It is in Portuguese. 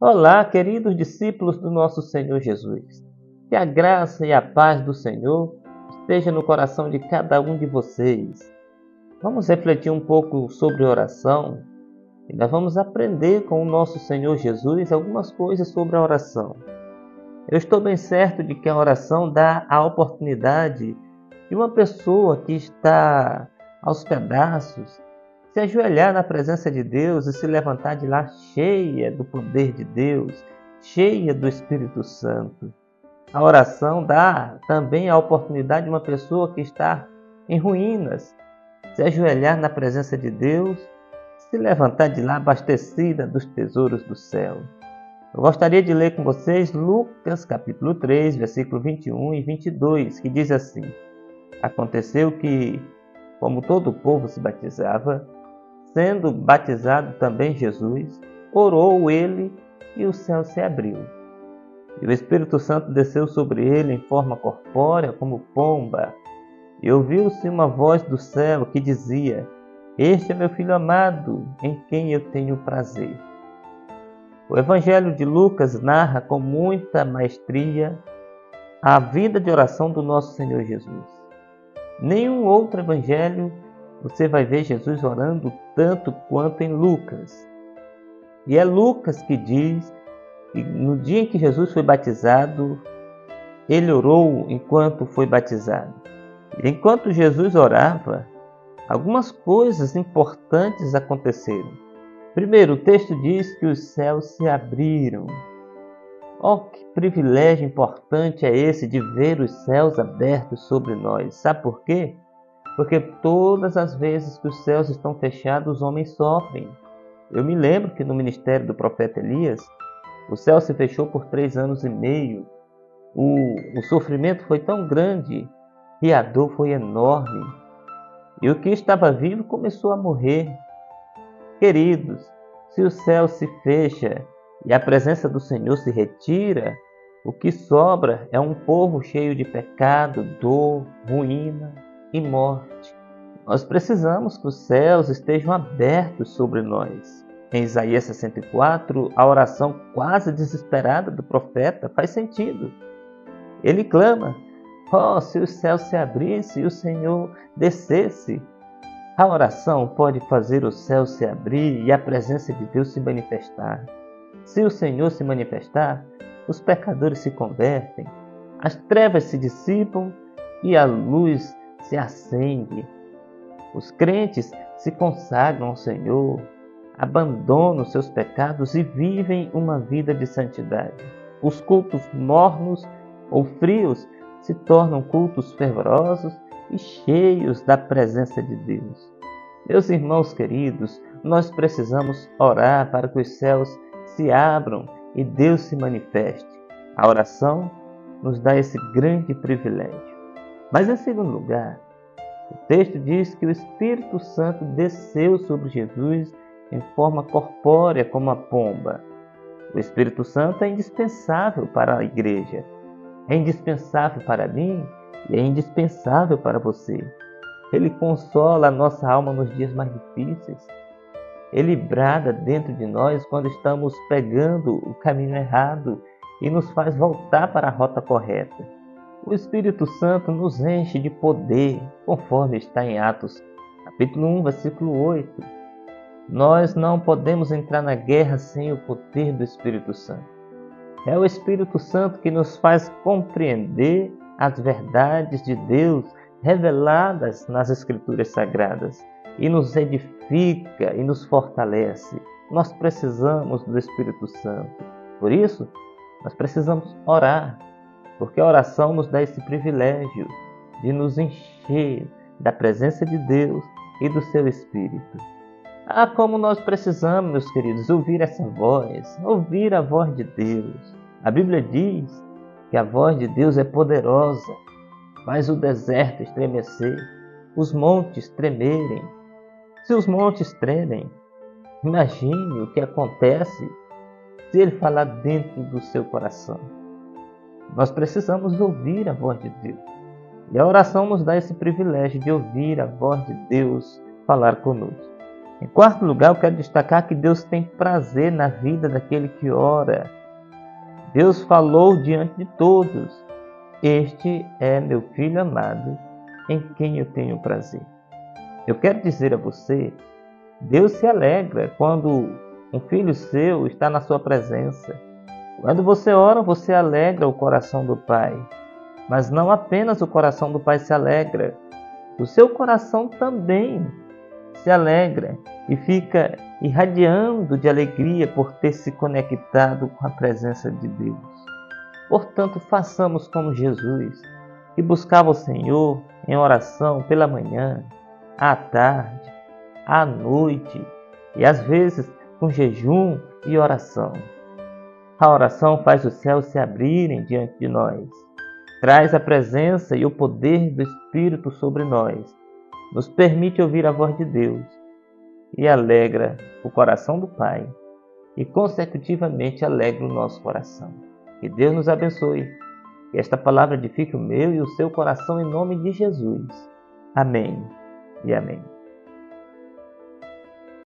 Olá, queridos discípulos do nosso Senhor Jesus. Que a graça e a paz do Senhor esteja no coração de cada um de vocês. Vamos refletir um pouco sobre oração e nós vamos aprender com o nosso Senhor Jesus algumas coisas sobre a oração. Eu estou bem certo de que a oração dá a oportunidade de uma pessoa que está aos pedaços se ajoelhar na presença de Deus e se levantar de lá cheia do poder de Deus, cheia do Espírito Santo. A oração dá também a oportunidade de uma pessoa que está em ruínas se ajoelhar na presença de Deus, se levantar de lá abastecida dos tesouros do céu. Eu gostaria de ler com vocês Lucas capítulo 3, versículo 21 e 22, que diz assim: Aconteceu que, como todo o povo se batizava, sendo batizado também Jesus, orou ele e o céu se abriu. E o Espírito Santo desceu sobre ele em forma corpórea como pomba. E ouviu-se uma voz do céu que dizia: Este é meu Filho amado, em quem eu tenho prazer. O Evangelho de Lucas narra com muita maestria a vida de oração do nosso Senhor Jesus. Nenhum outro evangelho você vai ver Jesus orando tanto quanto em Lucas. E é Lucas que diz que no dia em que Jesus foi batizado, ele orou enquanto foi batizado. E enquanto Jesus orava, algumas coisas importantes aconteceram. Primeiro, o texto diz que os céus se abriram. Oh, que privilégio importante é esse de ver os céus abertos sobre nós. Sabe por quê? Porque todas as vezes que os céus estão fechados, os homens sofrem. Eu me lembro que no ministério do profeta Elias, o céu se fechou por 3 anos e meio. O sofrimento foi tão grande e a dor foi enorme. E o que estava vivo começou a morrer. Queridos, se o céu se fecha e a presença do Senhor se retira, o que sobra é um povo cheio de pecado, dor, ruína e morte. Nós precisamos que os céus estejam abertos sobre nós. Em Isaías 64, a oração quase desesperada do profeta faz sentido. Ele clama: Oh, se os céus se abrissem e o Senhor descesse. A oração pode fazer o céu se abrir e a presença de Deus se manifestar. Se o Senhor se manifestar, os pecadores se convertem, as trevas se dissipam e a luz se acende. Os crentes se consagram ao Senhor, abandonam seus pecados e vivem uma vida de santidade. Os cultos mornos ou frios se tornam cultos fervorosos e cheios da presença de Deus. Meus irmãos queridos, nós precisamos orar para que os céus se abram e Deus se manifeste. A oração nos dá esse grande privilégio. Mas em segundo lugar, o texto diz que o Espírito Santo desceu sobre Jesus em forma corpórea como a pomba. O Espírito Santo é indispensável para a igreja, é indispensável para mim e é indispensável para você. Ele consola a nossa alma nos dias mais difíceis. Ele brada dentro de nós quando estamos pegando o caminho errado e nos faz voltar para a rota correta. O Espírito Santo nos enche de poder, conforme está em Atos, capítulo 1, versículo 8. Nós não podemos entrar na guerra sem o poder do Espírito Santo. É o Espírito Santo que nos faz compreender as verdades de Deus reveladas nas Escrituras Sagradas e nos edifica e nos fortalece. Nós precisamos do Espírito Santo. Por isso, nós precisamos orar, porque a oração nos dá esse privilégio de nos encher da presença de Deus e do seu Espírito. Ah, como nós precisamos, meus queridos, ouvir essa voz, ouvir a voz de Deus. A Bíblia diz que a voz de Deus é poderosa, faz o deserto estremecer, os montes tremerem. Se os montes tremem, imagine o que acontece se Ele falar dentro do seu coração. Nós precisamos ouvir a voz de Deus. E a oração nos dá esse privilégio de ouvir a voz de Deus falar conosco. Em quarto lugar, eu quero destacar que Deus tem prazer na vida daquele que ora. Deus falou diante de todos: este é meu filho amado, em quem eu tenho prazer. Eu quero dizer a você, Deus se alegra quando um filho seu está na sua presença. Quando você ora, você alegra o coração do Pai. Mas não apenas o coração do Pai se alegra, o seu coração também se alegra e fica irradiando de alegria por ter se conectado com a presença de Deus. Portanto, façamos como Jesus, que buscava o Senhor em oração pela manhã, à tarde, à noite e às vezes com jejum e oração. A oração faz os céus se abrirem diante de nós, traz a presença e o poder do Espírito sobre nós, nos permite ouvir a voz de Deus e alegra o coração do Pai e, consecutivamente, alegra o nosso coração. Que Deus nos abençoe, que esta palavra edifique o meu e o seu coração em nome de Jesus. Amém e amém.